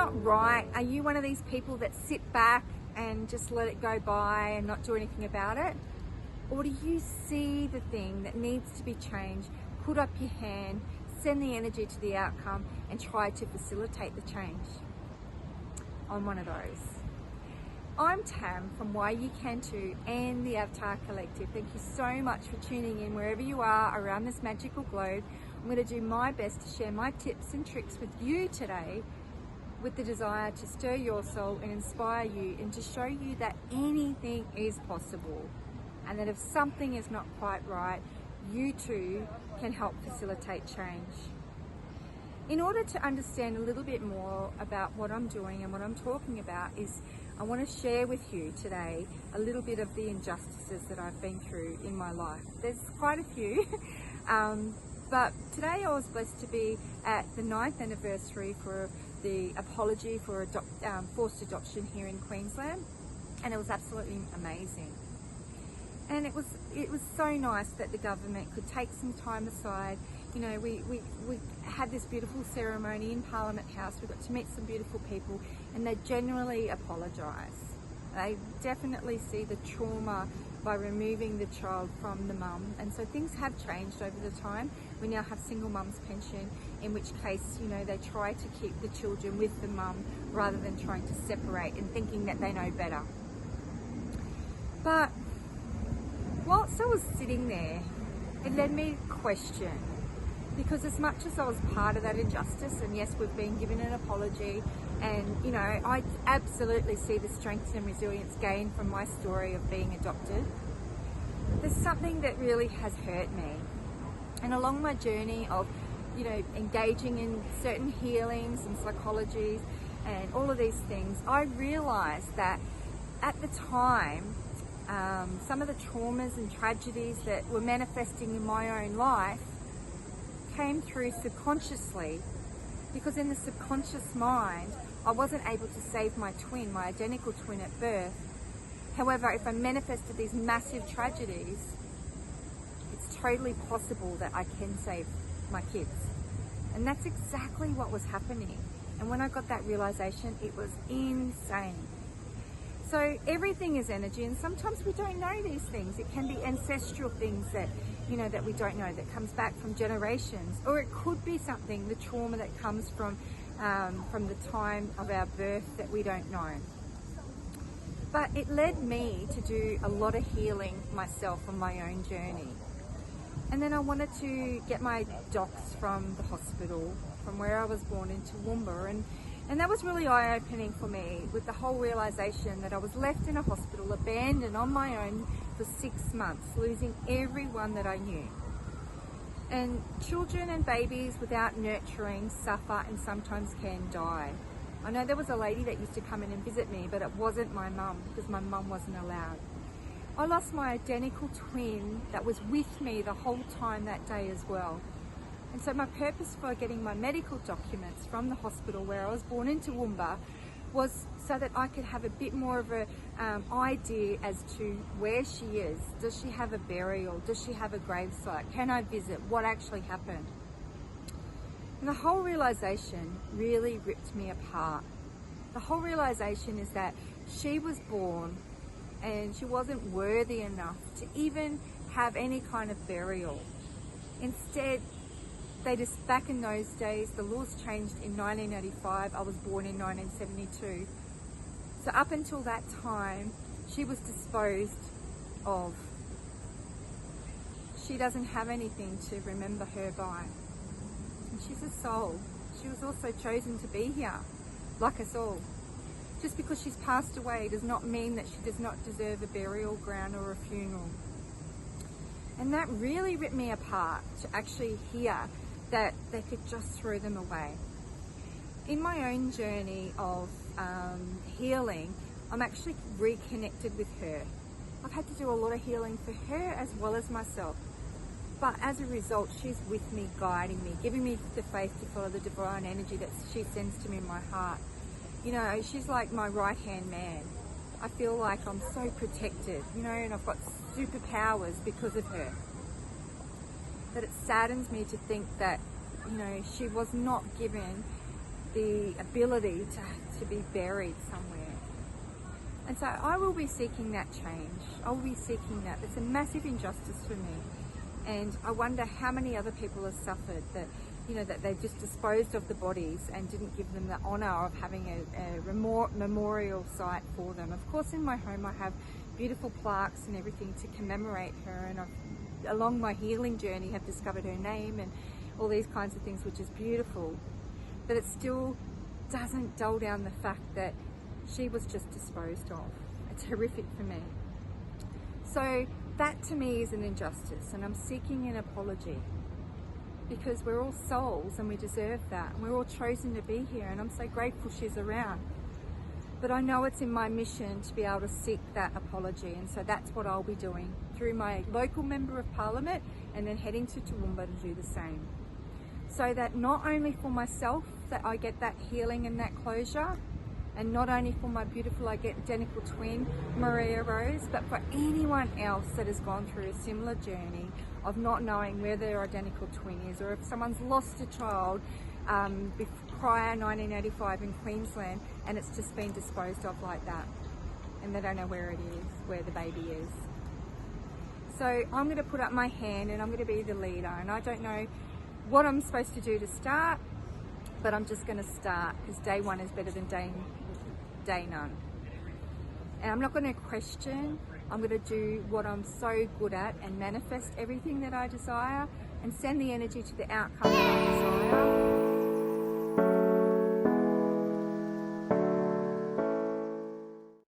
not right? Are you one of these people that sit back and just let it go by and not do anything about it? Or do you see the thing that needs to be changed, put up your hand, send the energy to the outcome and try to facilitate the change? I'm one of those. I'm Tam from Why You Can Too and the Avatar Collective. Thank you so much for tuning in wherever you are around this magical globe. I'm going to do my best to share my tips and tricks with you today, with the desire to stir your soul and inspire you and to show you that anything is possible, and that if something is not quite right, you too can help facilitate change. In order to understand a little bit more about what I'm doing and what I'm talking about, I want to share with you today a little bit of the injustices that I've been through in my life. There's quite a few, but today I was blessed to be at the 9th anniversary for the apology for forced adoption here in Queensland, and it was absolutely amazing. And it was so nice that the government could take some time aside. You know, we had this beautiful ceremony in Parliament House. We got to meet some beautiful people, and they generally apologise. They definitely see the trauma by removing the child from the mum, and so things have changed over the time. We now have single mums pension, in which case, you know, they try to keep the children with the mum rather than trying to separate and thinking that they know better. But whilst I was sitting there, it led me to question, because as much as I was part of that injustice, and yes, we've been given an apology, and you know, I absolutely see the strength and resilience gained from my story of being adopted, there's something that really has hurt me. And along my journey of, you know, engaging in certain healings and psychologies and all of these things, I realised that at the time, some of the traumas and tragedies that were manifesting in my own life came through subconsciously, because in the subconscious mind, I wasn't able to save my twin, my identical twin at birth. However, if I manifested these massive tragedies, it's totally possible that I can save my kids. And that's exactly what was happening. And when I got that realization, it was insane. So everything is energy, and sometimes we don't know these things. It can be ancestral things that, you know, that we don't know, that comes back from generations, or it could be something, the trauma that comes from the time of our birth that we don't know. But it led me to do a lot of healing myself on my own journey. And then I wanted to get my docs from the hospital, from where I was born, in Toowoomba, and that was really eye-opening for me, with the whole realisation that I was left in a hospital, abandoned on my own for 6 months, losing everyone that I knew. And children and babies without nurturing suffer and sometimes can die. I know there was a lady that used to come in and visit me, but it wasn't my mum, because my mum wasn't allowed. I lost my identical twin that was with me the whole time that day as well. And so my purpose for getting my medical documents from the hospital where I was born in Toowoomba was so that I could have a bit more of a idea as to where she is. Does she have a burial? Does she have a gravesite? Can I visit? What actually happened? And the whole realization really ripped me apart. The whole realization is that she was born and she wasn't worthy enough to even have any kind of burial. Instead, back in those days, the laws changed in 1985. I was born in 1972. So up until that time, she was disposed of. She doesn't have anything to remember her by. And she's a soul. She was also chosen to be here, like us all. Just because she's passed away does not mean that she does not deserve a burial ground or a funeral. And that really ripped me apart, to actually hear that they could just throw them away. In my own journey of healing, I'm actually reconnected with her. I've had to do a lot of healing for her as well as myself. But as a result, she's with me, guiding me, giving me the faith to follow the divine energy that she sends to me in my heart. You know, she's like my right-hand man. I feel like I'm so protected, you know, and I've got superpowers because of her. But it saddens me to think that, you know, she was not given the ability to be buried somewhere. And so I will be seeking that change. I will be seeking that. It's a massive injustice for me. And I wonder how many other people have suffered that, you know, that they just disposed of the bodies and didn't give them the honour of having a memorial site for them. Of course, in my home I have beautiful plaques and everything to commemorate her, and I've, along my healing journey, have discovered her name and all these kinds of things, which is beautiful. But it still doesn't dull down the fact that she was just disposed of. It's horrific for me. So that to me is an injustice, and I'm seeking an apology, because we're all souls and we deserve that, and we're all chosen to be here, and I'm so grateful she's around. But I know it's in my mission to be able to seek that apology, and so that's what I'll be doing through my local Member of Parliament, and then heading to Toowoomba to do the same. So that not only for myself that I get that healing and that closure, and not only for my beautiful identical twin Maria Rose, but for anyone else that has gone through a similar journey of not knowing where their identical twin is, or if someone's lost a child prior 1985 in Queensland and it's just been disposed of like that, and they don't know where it is, where the baby is. So I'm going to put up my hand and I'm going to be the leader, and I don't know what I'm supposed to do to start, but I'm just going to start, because day one is better than day none. And I'm not going to question. I'm going to do what I'm so good at and manifest everything that I desire and send the energy to the outcome that I desire.